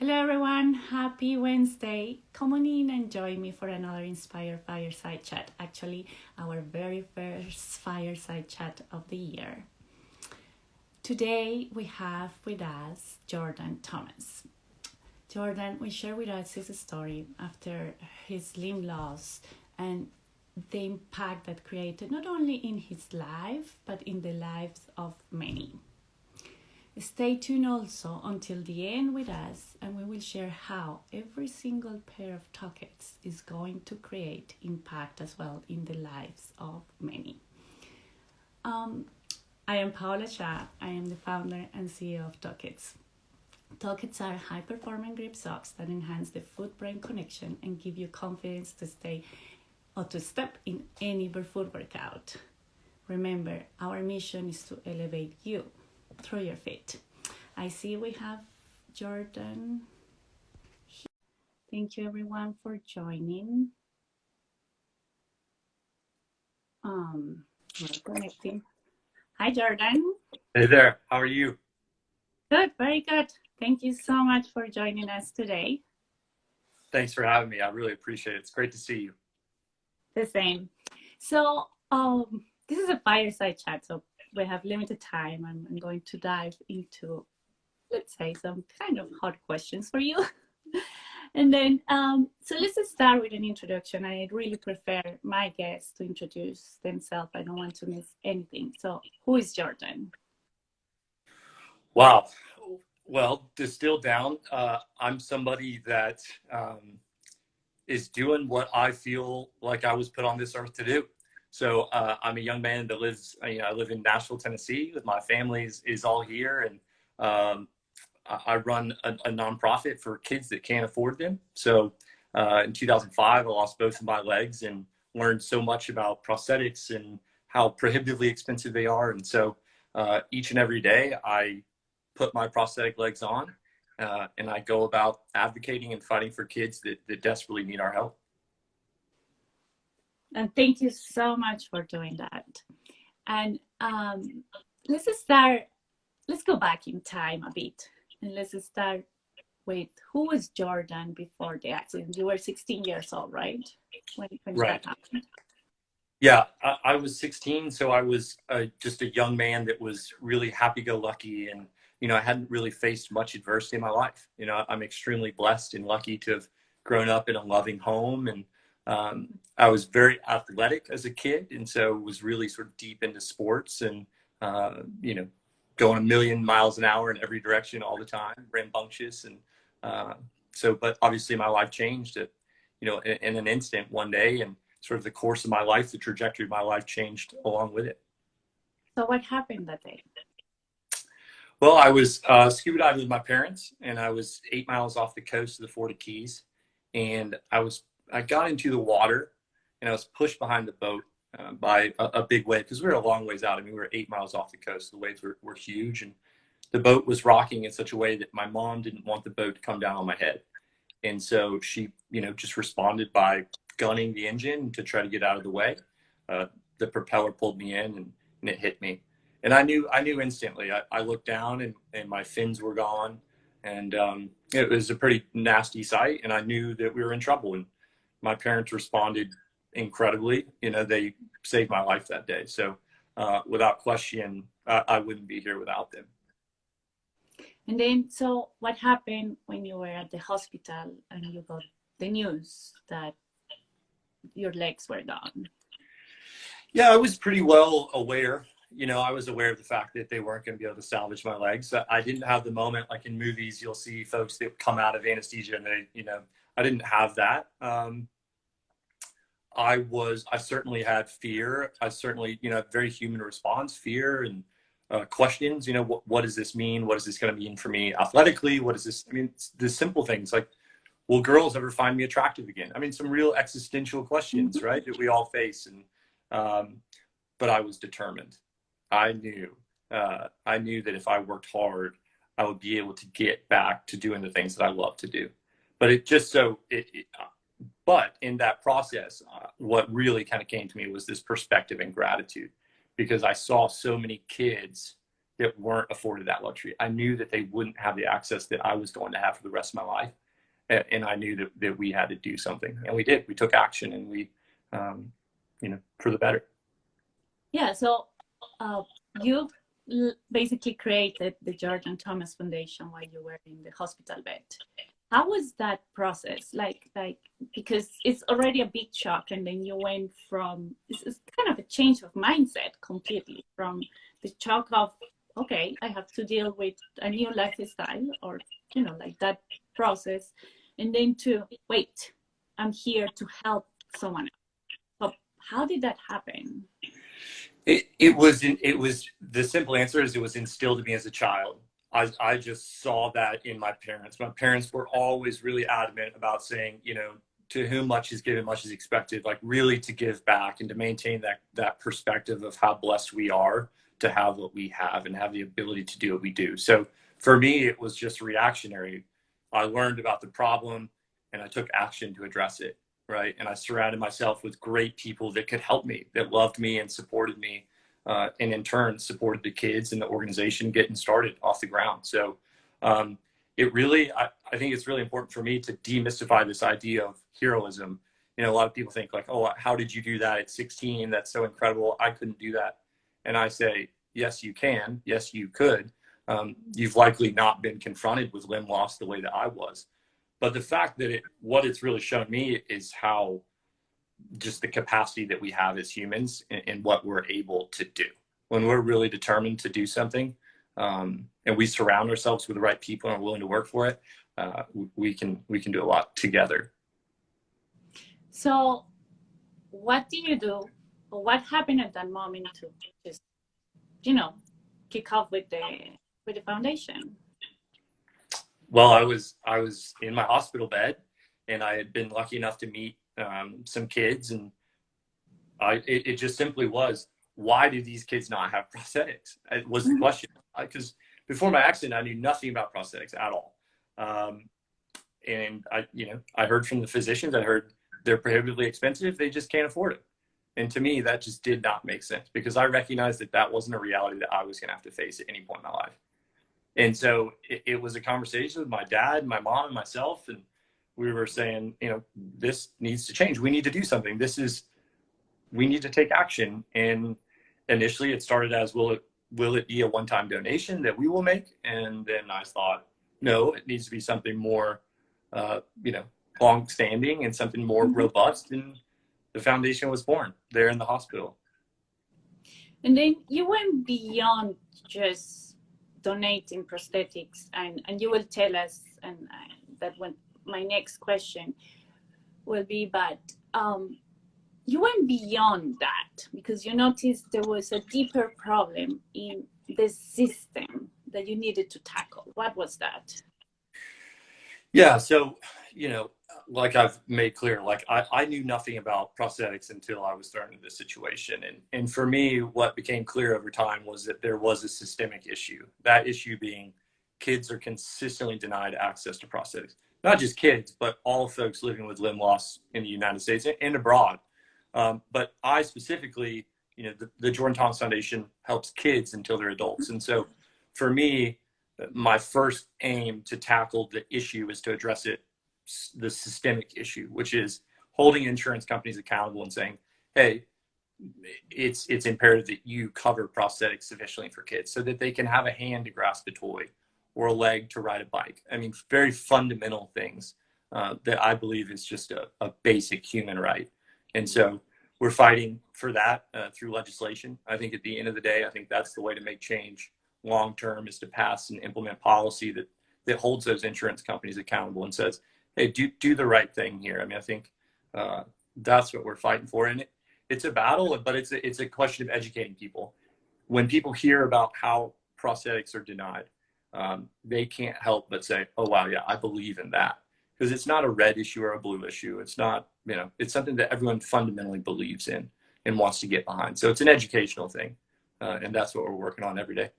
Hello, everyone. Happy Wednesday. Come on in and join me for another Inspire Fireside Chat. Actually, our very first Fireside Chat of the year. Today, we have with us Jordan Thomas. Jordan will share with us his story after his limb loss and the impact that created not only in his life, but in the lives of many. Stay tuned also until the end with us, and we will share how every single pair of Tucketts is going to create impact as well in the lives of many. I am Paula Shah. I am the founder and CEO of Talkits. Talkits are high-performing grip socks that enhance the foot-brain connection and give you confidence to stay or to step in any barefoot workout. Remember, our mission is to elevate you through your feet. I see we have Jordan here. Thank you everyone for joining. We're connecting. Hi Jordan. Hey there, how are you? Good, very good. Thank you so much for joining us today. Thanks for having me. I really appreciate it. It's great to see you. The same. So this is a fireside chat, so we have limited time. I'm going to dive into, let's say, some kind of hard questions for you. And then, so let's just start with an introduction. I really prefer my guests to introduce themselves. I don't want to miss anything. So who is Jordan? Wow. Well, distilled down, I'm somebody that is doing what I feel like I was put on this earth to do. So I'm a young man that lives, I live in Nashville, Tennessee with my family is all here. And I run a nonprofit for kids that can't afford them. So in 2005, I lost both of my legs and learned so much about prosthetics and how prohibitively expensive they are. And so each and every day I put my prosthetic legs on and I go about advocating and fighting for kids that desperately need our help. And thank you so much for doing that. And let's go back in time a bit. And let's start with who was Jordan before the accident? You were 16 years old, right? When Right. that happened? Yeah, I was 16, so I was just a young man that was really happy-go-lucky, and I hadn't really faced much adversity in my life. I'm extremely blessed and lucky to have grown up in a loving home, and I was very athletic as a kid, and so was really sort of deep into sports and going a million miles an hour in every direction all the time, rambunctious, and but obviously my life changed in an instant one day, and sort of the course of my life, the trajectory of my life changed along with it. So what happened that day? Well, I was scuba diving with my parents, and I was 8 miles off the coast of the Florida Keys, and I got into the water, and I was pushed behind the boat by a big wave, because we were a long ways out. I mean, we were 8 miles off the coast. The waves were huge, and the boat was rocking in such a way that my mom didn't want the boat to come down on my head. And so she, just responded by gunning the engine to try to get out of the way. The propeller pulled me in, and it hit me. And I knew instantly. I looked down, and my fins were gone. And it was a pretty nasty sight, and I knew that we were in trouble. And my parents responded incredibly. They saved my life that day. So without question, I wouldn't be here without them. And then, so what happened when you were at the hospital and you got the news that your legs were gone? Yeah, I was pretty well aware. I was aware of the fact that they weren't going to be able to salvage my legs. I didn't have the moment like in movies. You'll see folks that come out of anesthesia and I didn't have that. I certainly had fear. I certainly, very human response, fear and questions. What does this mean? What is this going to mean for me athletically? What is this? I mean, the simple things like, will girls ever find me attractive again? I mean, some real existential questions, right, that we all face. And but I was determined. I knew that if I worked hard, I would be able to get back to doing the things that I love to do. But but in that process, what really kind of came to me was this perspective and gratitude, because I saw so many kids that weren't afforded that luxury. I knew that they wouldn't have the access that I was going to have for the rest of my life. And I knew that we had to do something, and we did. We took action, and we, for the better. Yeah. So you basically created the Georgian Thomas Foundation while you were in the hospital bed. How was that process? Like because it's already a big shock, and then you went from it's kind of a change of mindset completely from the shock of, okay, I have to deal with a new lifestyle, or like that process, and then to wait, I'm here to help someone else. So how did that happen? It was the simple answer is it was instilled in me as a child. I just saw that in my parents. My parents were always really adamant about saying, to whom much is given, much is expected, like really to give back and to maintain that perspective of how blessed we are to have what we have and have the ability to do what we do. So for me, it was just reactionary. I learned about the problem and I took action to address it, right? And I surrounded myself with great people that could help me, that loved me and supported me. And in turn supported the kids and the organization getting started off the ground. So it really, I think it's really important for me to demystify this idea of heroism. A lot of people think like, oh, how did you do that at 16? That's so incredible. I couldn't do that. And I say, yes, you can. Yes, you could. You've likely not been confronted with limb loss the way that I was. But the fact that what it's really shown me is how just the capacity that we have as humans and what we're able to do when we're really determined to do something, and we surround ourselves with the right people and are willing to work for it. We can do a lot together. So what do you do, or what happened at that moment to just kick off with the foundation? Well, I was in my hospital bed, and I had been lucky enough to meet some kids, and it just simply was, why do these kids not have prosthetics? It was the question, because before my accident, I knew nothing about prosthetics at all. And I heard from the physicians, I heard they're prohibitively expensive. They just can't afford it. And to me, that just did not make sense, because I recognized that wasn't a reality that I was going to have to face at any point in my life. And so it was a conversation with my dad, my mom, and myself, and we were saying, this needs to change. We need to do something. We need to take action. And initially it started as, will it be a one-time donation that we will make? And then I thought, no, it needs to be something more, long-standing and something more robust. And the foundation was born there in the hospital. And then you went beyond just donating prosthetics, and you will tell us, and that when my next question will be, but you went beyond that because you noticed there was a deeper problem in the system that you needed to tackle. What was that? Yeah, so, like I've made clear, like I knew nothing about prosthetics until I was thrown into this situation. And for me, what became clear over time was that there was a systemic issue. That issue being kids are consistently denied access to prosthetics. Not just kids, but all folks living with limb loss in the United States and abroad. But I specifically, the Georgian Thomas Foundation helps kids until they're adults. And so for me, my first aim to tackle the issue is to address the systemic issue, which is holding insurance companies accountable and saying, hey, it's imperative that you cover prosthetics sufficiently for kids so that they can have a hand to grasp a toy or a leg to ride a bike. I mean, very fundamental things that I believe is just a basic human right. And so we're fighting for that through legislation. I think at the end of the day, I think that's the way to make change long term, is to pass and implement policy that holds those insurance companies accountable and says, hey, do the right thing here. I mean, I think that's what we're fighting for. And it's a battle, but it's a question of educating people. When people hear about how prosthetics are denied, they can't help but say, oh, wow, yeah, I believe in that. Because it's not a red issue or a blue issue. It's not, it's something that everyone fundamentally believes in and wants to get behind. So it's an educational thing. And that's what we're working on every day.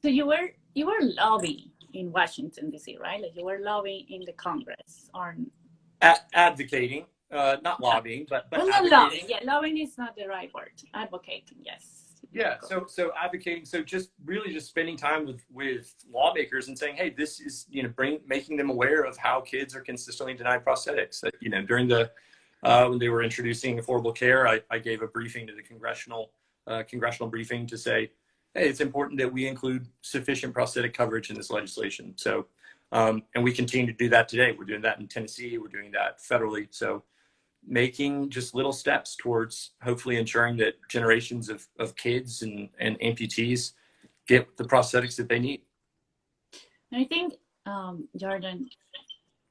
So you were lobbying in Washington, D.C., right? Like you were lobbying in the Congress on advocating, not lobbying, but well, not advocating. lobbying. Yeah, lobbying is not the right word. Advocating, yes. Yeah, so advocating, so just really just spending time with lawmakers and saying, hey, this is, making them aware of how kids are consistently denied prosthetics. During the when they were introducing affordable care, I gave a briefing to the congressional briefing to say, hey, it's important that we include sufficient prosthetic coverage in this legislation. So, and we continue to do that today. We're doing that in Tennessee. We're doing that federally. So, making just little steps towards hopefully ensuring that generations of kids and amputees get the prosthetics that they need. I think, Jordan,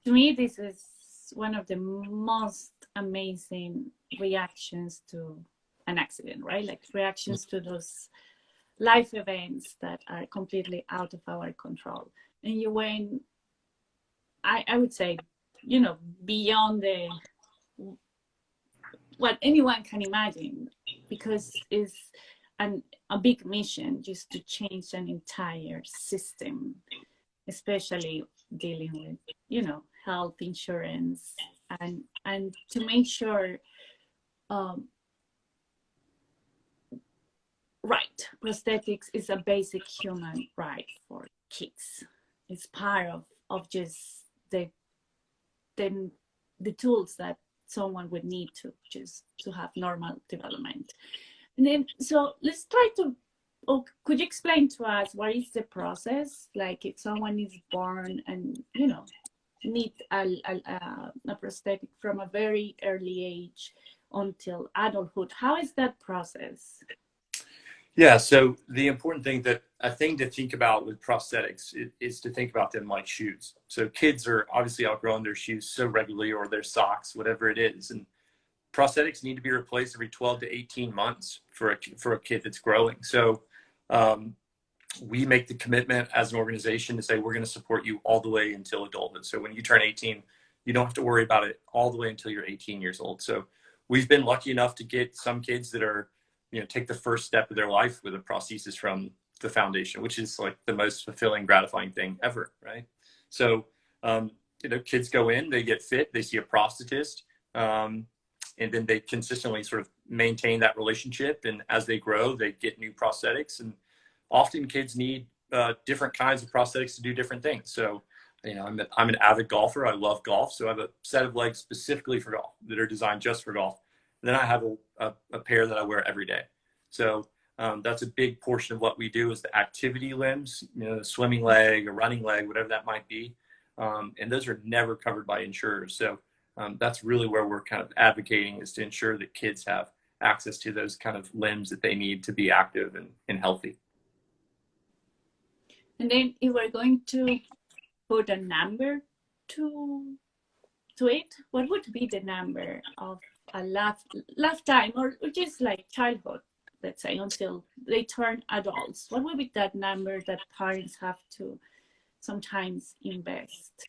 to me, this is one of the most amazing reactions to an accident, right? Like reactions to those life events that are completely out of our control. And you went, I would say, beyond what anyone can imagine, because it's a big mission just to change an entire system, especially dealing with, health insurance and to make sure, right, prosthetics is a basic human right for kids. It's part of just the tools that someone would need to have normal development. And then, so let's try to, could you explain to us what is the process? Like if someone is born and, need a prosthetic from a very early age until adulthood, how is that process? Yeah, so the important thing a thing to think about with prosthetics is to think about them like shoes. So kids are obviously outgrowing their shoes so regularly, or their socks, whatever it is. And prosthetics need to be replaced every 12 to 18 months for a kid that's growing. So we make the commitment as an organization to say we're going to support you all the way until adulthood. So when you turn 18, you don't have to worry about it all the way until you're 18 years old. So we've been lucky enough to get some kids that are, take the first step of their life with a prosthesis from the foundation, which is like the most fulfilling, gratifying thing ever, right? So, kids go in, they get fit, they see a prosthetist, and then they consistently sort of maintain that relationship. And as they grow, they get new prosthetics. And often kids need different kinds of prosthetics to do different things. So, I'm an avid golfer. I love golf. So I have a set of legs specifically for golf that are designed just for golf. And then I have a pair that I wear every day. So that's a big portion of what we do is the activity limbs, a swimming leg, a running leg, whatever that might be. And those are never covered by insurers. So that's really where we're kind of advocating, is to ensure that kids have access to those kind of limbs that they need to be active and healthy. And then if we're going to put a number to it, what would be the number of a lifetime, or just like childhood, let's say, until they turn adults? What would be that number that parents have to sometimes invest?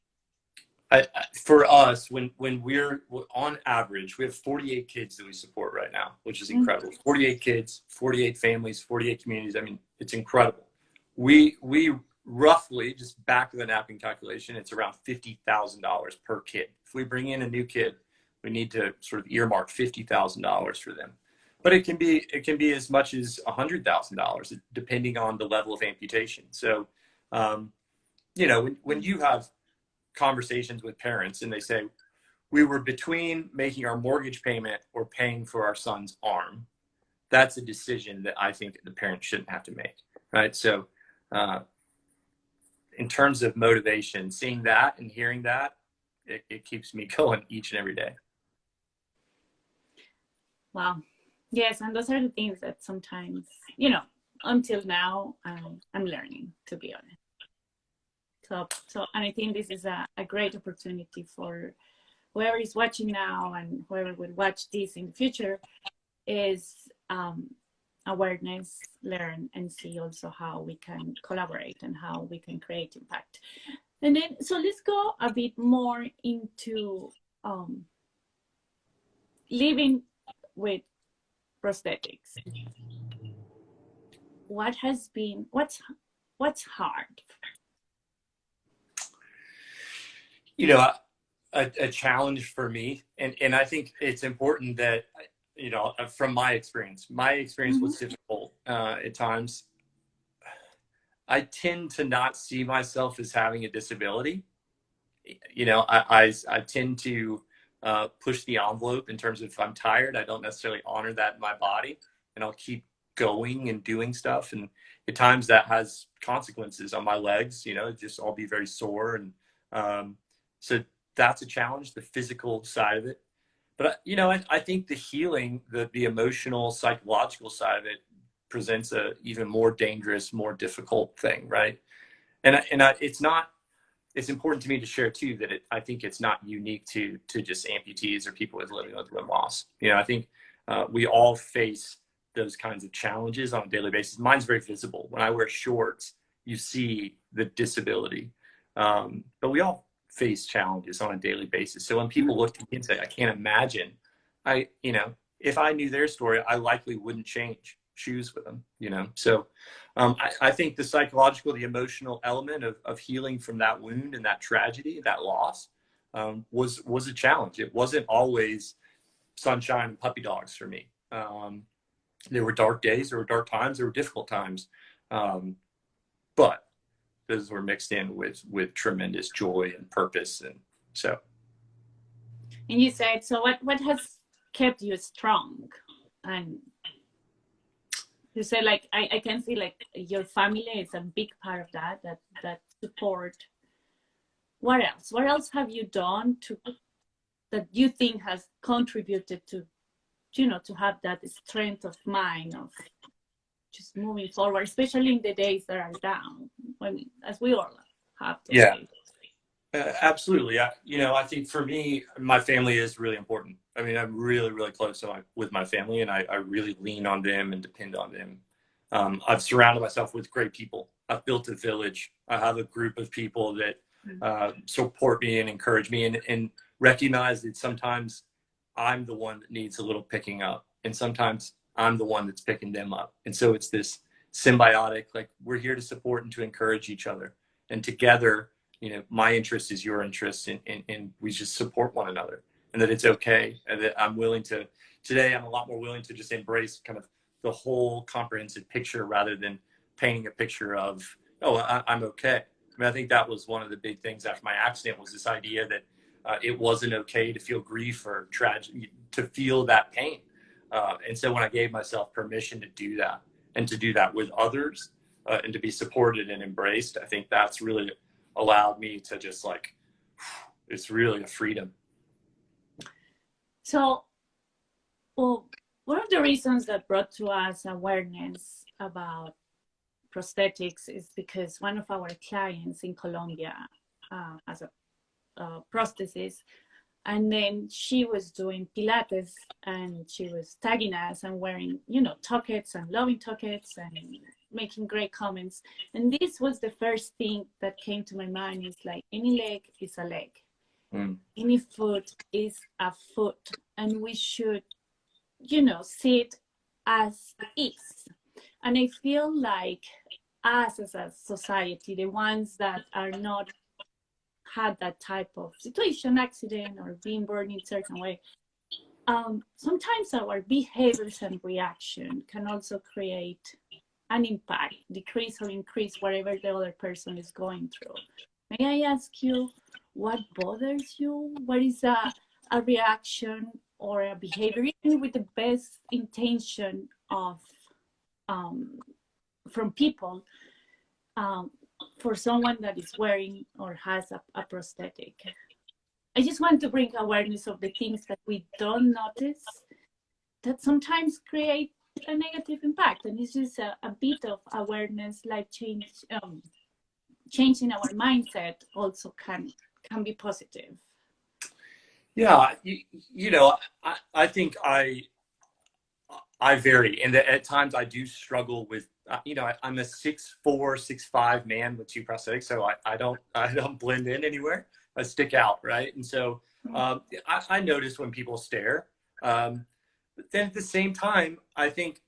For us, when we're on average, we have 48 kids that we support right now, which is incredible. 48 kids, 48 families, 48 communities. I mean, it's incredible. We roughly, just back of the napkin calculation, it's around $50,000 per kid. If we bring in a new kid, we need to sort of earmark $50,000 for them. But it can be as much as $100,000 depending on the level of amputation. So, when you have conversations with parents and they say, we were between making our mortgage payment or paying for our son's arm, that's a decision that I think the parent shouldn't have to make, right? So in terms of motivation, seeing that and hearing that, it keeps me going each and every day. Wow. Yes, and those are the things that sometimes, until now, I'm learning, to be honest. So, and I think this is a great opportunity for whoever is watching now and whoever will watch this in the future, is awareness, learn, and see also how we can collaborate and how we can create impact. And then, so let's go a bit more into living with prosthetics. What's hard? A challenge for me, and I think it's important that from my experience was difficult at times. I tend to not see myself as having a disability. I tend to push the envelope in terms of if I'm tired, I don't necessarily honor that in my body, and I'll keep going and doing stuff. And at times that has consequences on my legs, just I'll be very sore. And so that's a challenge, the physical side of it. But, I think the healing, the emotional, psychological side of it presents a even more dangerous, more difficult thing. Right. And it's important to me to share too, that I think it's not unique to just amputees or people living with limb loss. I think we all face those kinds of challenges on a daily basis. Mine's very visible. When I wear shorts, you see the disability. But we all face challenges on a daily basis. So when people look at me and say, I can't imagine, if I knew their story, I likely wouldn't change shoes with them, So I think the psychological, the emotional element of healing from that wound and that tragedy, that loss, was a challenge. It wasn't always sunshine and puppy dogs for me. There were dark days, there were dark times, there were difficult times. But those were mixed in with tremendous joy and purpose. And so. And you said, so what has kept you strong? And you say, like, I can see like your family is a big part of that support. What else have you done that you think has contributed to, to have that strength of mind of just moving forward, especially in the days that are down, as we all have to say. Absolutely. I think for me, my family is really important. I mean, I'm really, really close with my family, and I really lean on them and depend on them. I've surrounded myself with great people. I've built a village. I have a group of people that support me and encourage me and recognize that sometimes I'm the one that needs a little picking up, and sometimes I'm the one that's picking them up. And so it's this symbiotic, like, we're here to support and to encourage each other. And together, my interest is your interest, and we just support one another, and that it's okay. And that I'm a lot more willing to just embrace kind of the whole comprehensive picture rather than painting a picture of, I'm okay. I mean, I think that was one of the big things after my accident, was this idea that it wasn't okay to feel grief or tragedy, to feel that pain. And so when I gave myself permission to do that, and to do that with others, and to be supported and embraced, I think that's really allowed me to just it's really a freedom. So, one of the reasons that brought to us awareness about prosthetics is because one of our clients in Colombia has a prosthesis, and then she was doing Pilates, and she was tagging us and wearing, Tucketts and loving Tucketts and making great comments. And this was the first thing that came to my mind, is like, any leg is a leg. Any foot is a foot, and we should, see it as is. And I feel like us as a society, the ones that are not had that type of situation, accident, or being born in a certain way, sometimes our behaviors and reaction can also create an impact, decrease or increase whatever the other person is going through. May I ask you, what bothers you? What is a reaction or a behavior, even with the best intention of from people, for someone that is wearing or has a prosthetic? I just want to bring awareness of the things that we don't notice that sometimes create a negative impact, and it's just a bit of awareness, like changing our mindset also can be positive. Yeah, I think I vary, and at times I do struggle with, I'm a 6'4", 6'5" man with 2 prosthetics, so I don't blend in anywhere. I stick out, right? And so I notice when people stare. But then at the same time, I think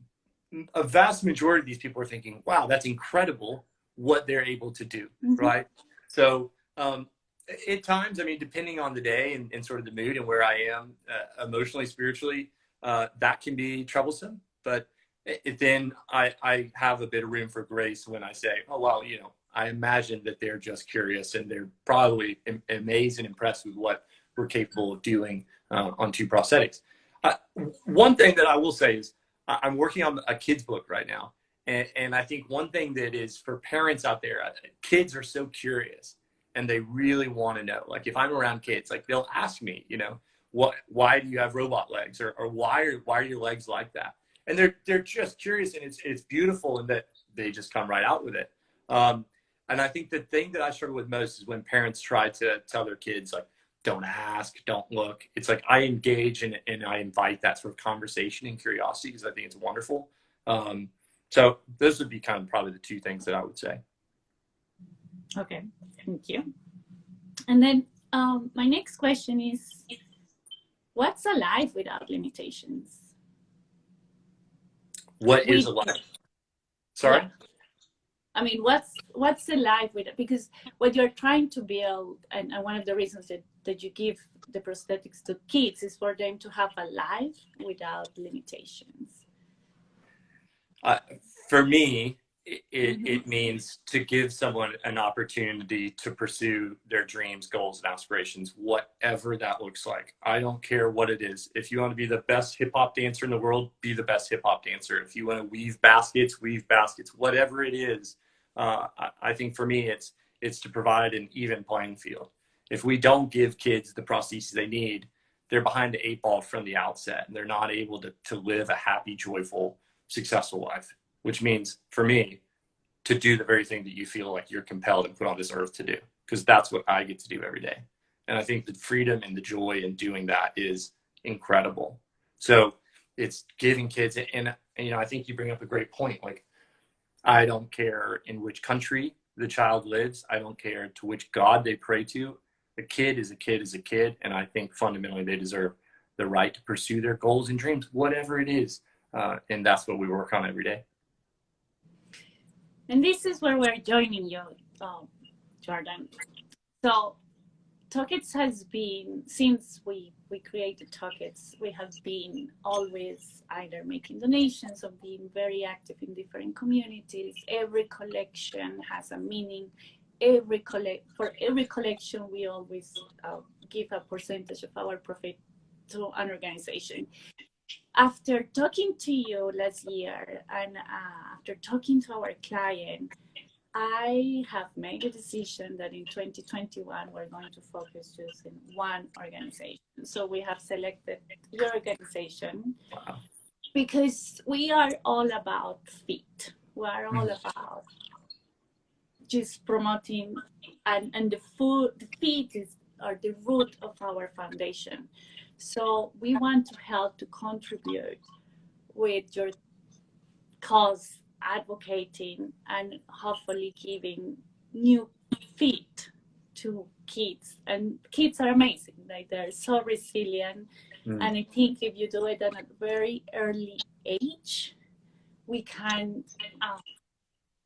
a vast majority of these people are thinking, wow, that's incredible what they're able to do, right? So at times, I mean, depending on the day and sort of the mood and where I am emotionally, spiritually, that can be troublesome. But then I have a bit of room for grace when I say, oh, well, you know, I imagine that they're just curious and they're probably amazed and impressed with what we're capable of doing on two prosthetics. One thing that I will say is I'm working on a kid's book right now. And I think one thing that is for parents out there, kids are so curious and they really want to know. Like if I'm around kids, like they'll ask me, you know, why do you have robot legs, or why are your legs like that? And they're just curious, and it's beautiful in that they just come right out with it. And I think the thing that I struggle with most is when parents try to tell their kids, like, don't ask, don't look. It's like I engage and I invite that sort of conversation and curiosity because I think it's wonderful. So those would be kind of probably the two things that I would say. Okay, thank you. And then my next question is, what's a life without limitations? What is a life? Sorry? Yeah. I mean, what's the life with it? Because what you're trying to build, and one of the reasons that you give the prosthetics to kids is for them to have a life without limitations. For me, it means to give someone an opportunity to pursue their dreams, goals, and aspirations, whatever that looks like. I don't care what it is. If you want to be the best hip hop dancer in the world, be the best hip hop dancer. If you want to weave baskets, whatever it is. I think for me, it's to provide an even playing field. If we don't give kids the prostheses they need, they're behind the 8 ball from the outset, and they're not able to live a happy, joyful, successful life, which means for me to do the very thing that you feel like you're compelled and put on this earth to do, because that's what I get to do every day. And I think the freedom and the joy in doing that is incredible. So it's giving kids, and you know, I think you bring up a great point. Like, I don't care in which country the child lives. I don't care to which God they pray to. A kid is a kid is a kid. And I think fundamentally they deserve the right to pursue their goals and dreams, whatever it is. And that's what we work on every day. And this is where we're joining you, Jordan. So Talkits has been, since we created Talkits, we have been always either making donations or being very active in different communities. Every collection has a meaning. For every collection, we always give a percentage of our profit to an organization. After talking to you last year and after talking to our client, I have made a decision that in 2021, we're going to focus just in one organization. So we have selected your organization. Wow. Because we are all about fit. We are all about just promoting, and the fit are the root of our foundation. So we want to help to contribute with your cause, advocating, and hopefully giving new feet to kids. And kids are amazing. Like, they're so resilient. And I think if you do it at a very early age, we can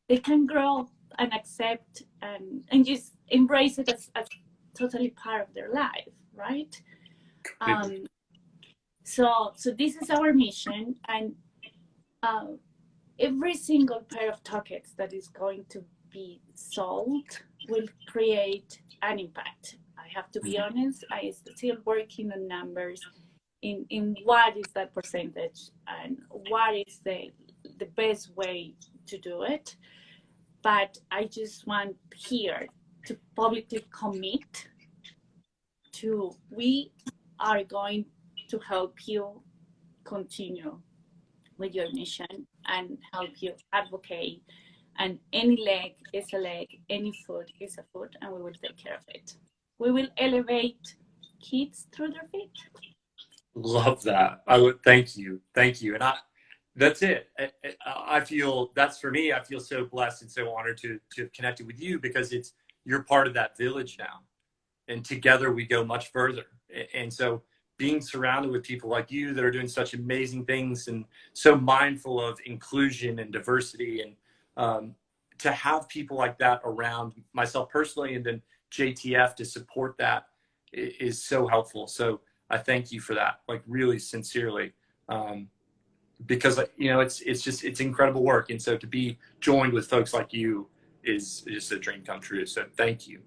they can grow and accept and just embrace it as totally part of their life, right? So this is our mission, and every single pair of Tucketts that is going to be sold will create an impact. I have to be honest, I still working on numbers in what is that percentage and what is the best way to do it. But I just want here to publicly commit to, we are going to help you continue with your mission and help you advocate. And any leg is a leg, any foot is a foot, and we will take care of it. We will elevate kids through their feet. Love that. I would thank you. And that's it. I feel that's for me. I feel so blessed and so honored to have connected with you, because you're part of that village now, and together we go much further. And so being surrounded with people like you that are doing such amazing things and so mindful of inclusion and diversity, and to have people like that around myself personally, and then JTF to support that is so helpful. So I thank you for that, like really sincerely. Because it's incredible work, and so to be joined with folks like you is just a dream come true. So thank you.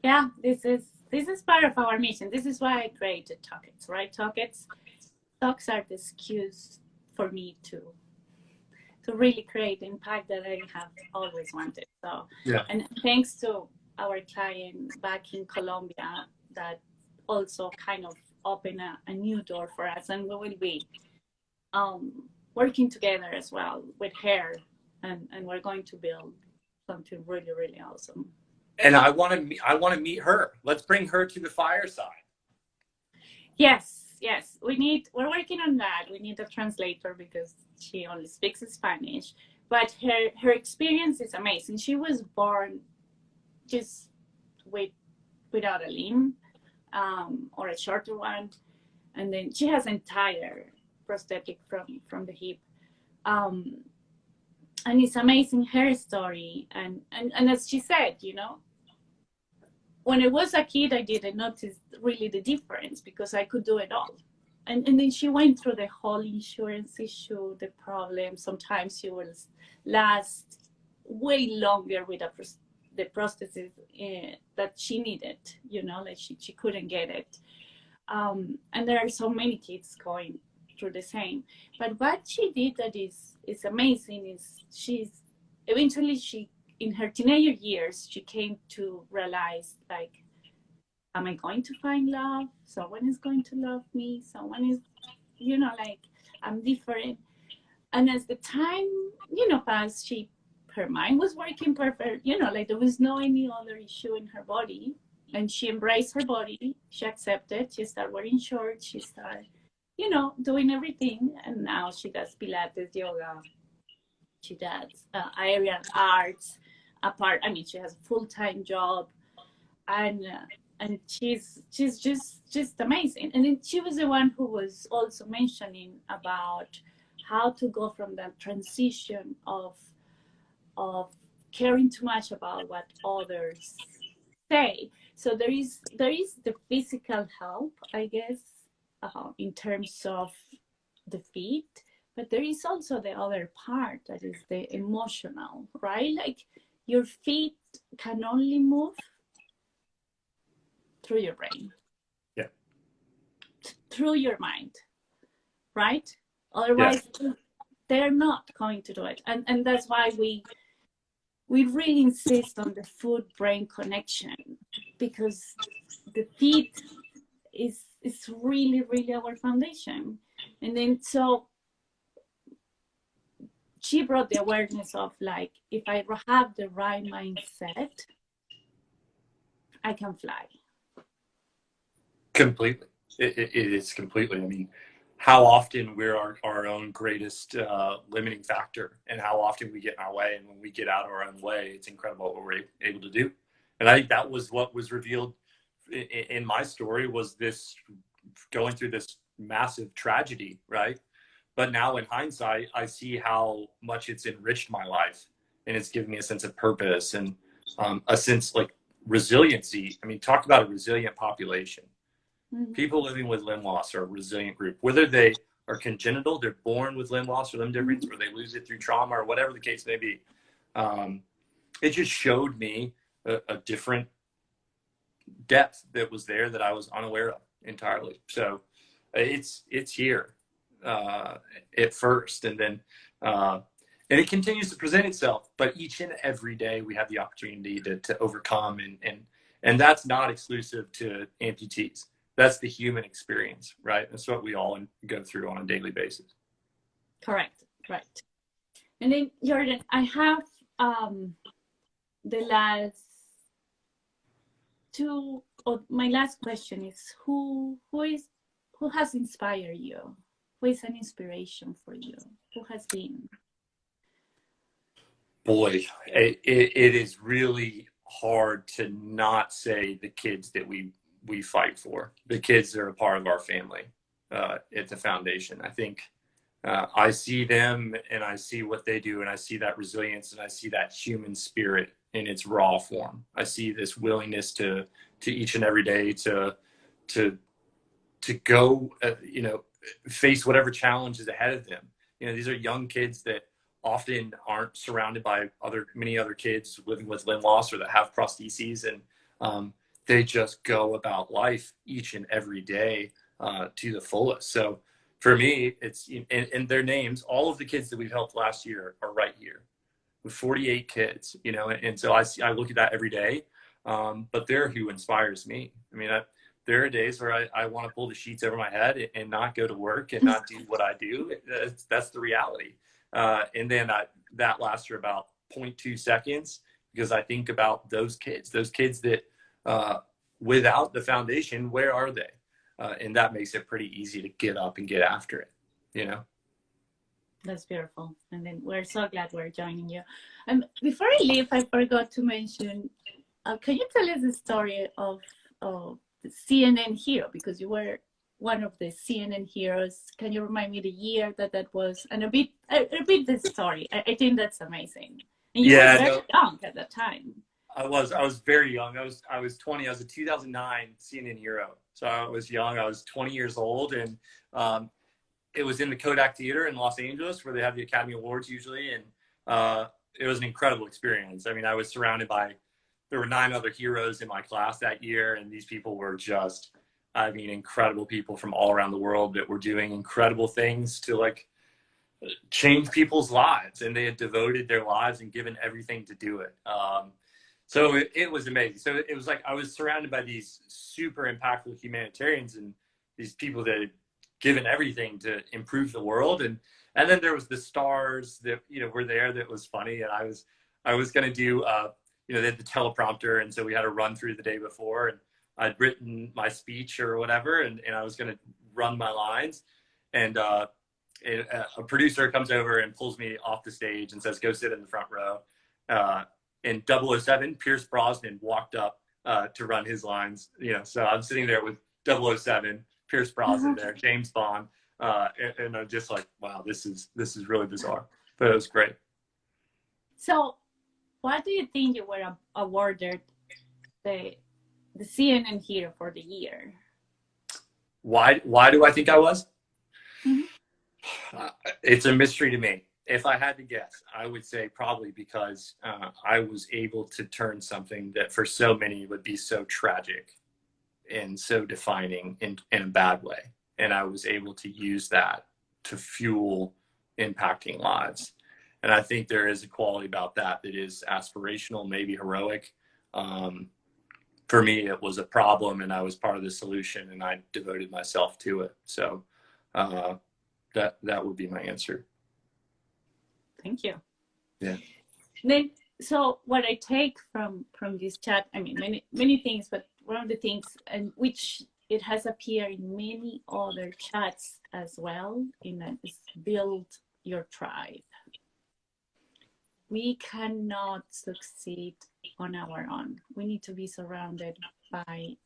Yeah, this is part of our mission. This is why I created Talkits, right? Talks are the excuse for me to really create the impact that I have always wanted. So, yeah. And thanks to our client back in Colombia that also kind of opened a new door for us, and we will be working together as well with her, and we're going to build something really, really awesome. And I want to meet her. Let's bring her to the fireside. Yes, we're working on that. We need a translator because she only speaks Spanish, but her experience is amazing. She was born just without a limb, or a shorter one, and then she has entire prosthetic from the hip, and it's amazing her story. And as she said, when I was a kid, I didn't notice really the difference because I could do it all. And then she went through the whole insurance issue, the problem. Sometimes she will last way longer with the prosthesis that she needed, like she couldn't get it. And there are so many kids going through the same. But what she did that is amazing is eventually in her teenager years, she came to realize, like, am I going to find love? Someone is going to love me. Someone is, like, I'm different. And as the time, passed, her mind was working perfect, like there was no any other issue in her body. And she embraced her body. She accepted. She started wearing shorts. She started, doing everything. And now she does Pilates, yoga. She does aerial arts. She has a full-time job, and she's just amazing. And then she was the one who was also mentioning about how to go from that transition of caring too much about what others say. So there is the physical help, I guess, in terms of the feet, but there is also the other part that is the emotional, right? Like your feet can only move through your brain, through your mind, right? Otherwise, they're not going to do it, and that's why we really insist on the foot-brain connection, because the feet is really, really our foundation. And then so she brought the awareness of, like, if I have the right mindset, I can fly. Completely. It is completely. I mean, how often we're our own greatest limiting factor, and how often we get in our way. And when we get out of our own way, it's incredible what we're able to do. And I think that was what was revealed in my story, was this going through this massive tragedy, right? But now in hindsight, I see how much it's enriched my life, and it's given me a sense of purpose and a sense like resiliency. I mean, talk about a resilient population. Mm-hmm. People living with limb loss are a resilient group, whether they are congenital, they're born with limb loss or limb difference, or they lose it through trauma or whatever the case may be. It just showed me a different depth that was there that I was unaware of entirely. So it's here at first, and then and it continues to present itself, but each and every day we have the opportunity to overcome, and that's not exclusive to amputees. That's the human experience, right? That's what we all go through on a daily basis. Correct, right. And then, Jordan, I have the last two, or my last question is, who has inspired you? Who is an inspiration for you? Who has been? Boy, it is really hard to not say the kids that we fight for. The kids are a part of our family at the foundation. I think I see them, and I see what they do, and I see that resilience, and I see that human spirit in its raw form. I see this willingness to each and every day to go, face whatever challenge is ahead of them. You know, these are young kids that often aren't surrounded by many other kids living with limb loss or that have prostheses, and they just go about life each and every day to the fullest. So for me, it's and their names, all of the kids that we've helped last year are right here with 48 kids, you know, and so I look at that every day. But they're who inspires me. I mean, there are days where I want to pull the sheets over my head and not go to work and not do what I do. That's the reality. And then that lasts for about 0.2 seconds because I think about those kids that without the foundation, where are they? And that makes it pretty easy to get up and get after it, you know? That's beautiful. And then we're so glad we're joining you. Before I leave, I forgot to mention, can you tell us the story of the CNN hero? Because you were one of the CNN heroes. Can you remind me the year that was, and repeat the story? I think that's amazing. And you were very young at that time. I was very young. I was 20. I was a 2009 CNN hero. So I was young. I was 20 years old, and it was in the Kodak Theater in Los Angeles where they have the Academy Awards usually, and it was an incredible experience. I mean, I was surrounded by, there were 9 other heroes in my class that year, and these people were just, I mean, incredible people from all around the world that were doing incredible things to like change people's lives, and they had devoted their lives and given everything to do it. So it was amazing. So it was like I was surrounded by these super impactful humanitarians and these people that had given everything to improve the world. And then there was the stars that, you know, were there that was funny. And I was going to do, you know, they had the teleprompter. And so we had to run through the day before, and I'd written my speech or whatever. And I was going to run my lines. And a producer comes over and pulls me off the stage and says, go sit in the front row. And 007, Pierce Brosnan, walked up to run his lines. You know, so I'm sitting there with 007, Pierce Brosnan there, James Bond, and I'm just like, wow, this is really bizarre, but it was great. So, why do you think you were awarded the CNN Hero for the year? Why do I think I was? It's a mystery to me. If I had to guess, I would say probably because I was able to turn something that for so many would be so tragic and so defining in a bad way. And I was able to use that to fuel impacting lives. And I think there is a quality about that is aspirational, maybe heroic. For me, it was a problem, and I was part of the solution, and I devoted myself to it. So that would be my answer. Thank you. Yeah. Then, so what I take from this chat, I mean, many things, but one of the things, and which it has appeared in many other chats as well, is build your tribe. We cannot succeed on our own. We need to be surrounded by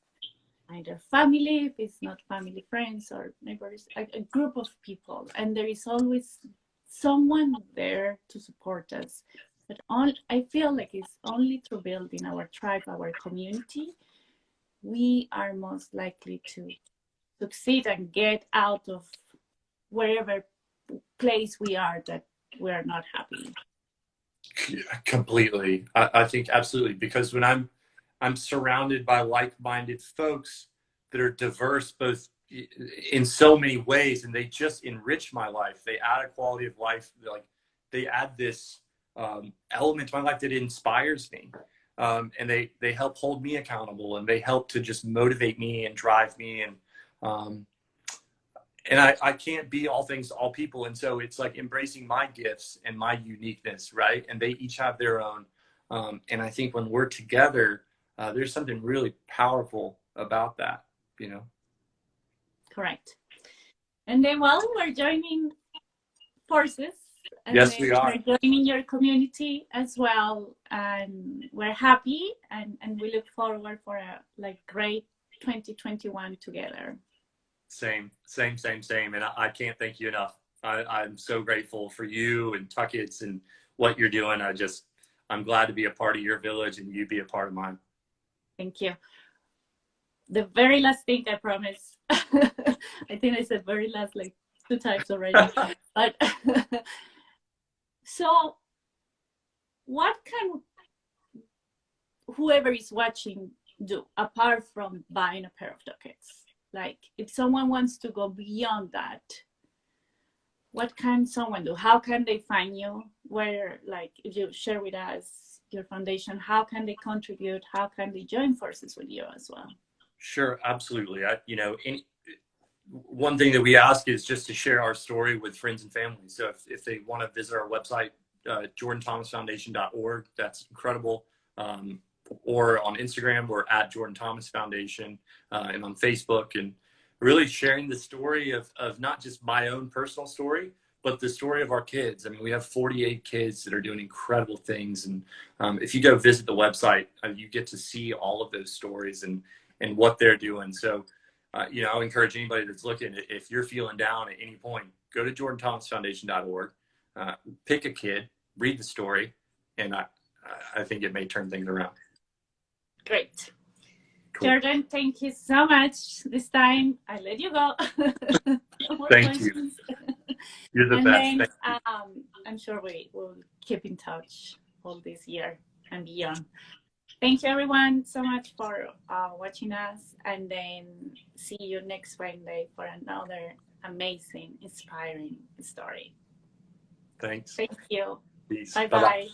either family, if it's not family, friends, or neighbors, a group of people, and there is always someone there to support us. But I feel like it's only through building our tribe, our community, we are most likely to succeed and get out of wherever place we are that we are not happy. Yeah, completely. I think absolutely, because when I'm surrounded by like-minded folks that are diverse both in so many ways, and they just enrich my life. They add a quality of life. Like they add this element to my life that inspires me, and they help hold me accountable, and they help to just motivate me and drive me. And I can't be all things to all people, and so it's like embracing my gifts and my uniqueness, right? And they each have their own. And I think when we're together, there's something really powerful about that, you know. Correct. And then, well, we're joining forces. And yes, we are. We're joining your community as well. And we're happy, and we look forward for a great 2021 together. Same. And I can't thank you enough. I'm so grateful for you and Tucketts and what you're doing. I'm glad to be a part of your village and you be a part of mine. Thank you. The very last thing I promise I think I said very last like 2 times already. But so what can whoever is watching do apart from buying a pair of Tucketts? Like if someone wants to go beyond that, what can someone do? How can they find you? Where, like, if you share with us your foundation, how can they contribute? How can they join forces with you as well? Sure, absolutely. One thing that we ask is just to share our story with friends and family. So if they want to visit our website, JordanThomasFoundation.org, that's incredible. Or on Instagram, we're at Jordan Thomas Foundation, and on Facebook, and really sharing the story of not just my own personal story, but the story of our kids. I mean, we have 48 kids that are doing incredible things. And if you go visit the website, you get to see all of those stories and what they're doing. So, I'll encourage anybody that's looking, if you're feeling down at any point, go to JordanThomasFoundation.org, pick a kid, read the story, and I think it may turn things around. Great. Cool. Jordan, thank you so much. This time I let you go. No more Thank questions. you. You're the And best. then I'm sure we will keep in touch all this year and beyond. Thank you everyone so much for watching us, and then see you next Wednesday for another amazing, inspiring story. Thanks. Thank you. Peace. Bye-bye.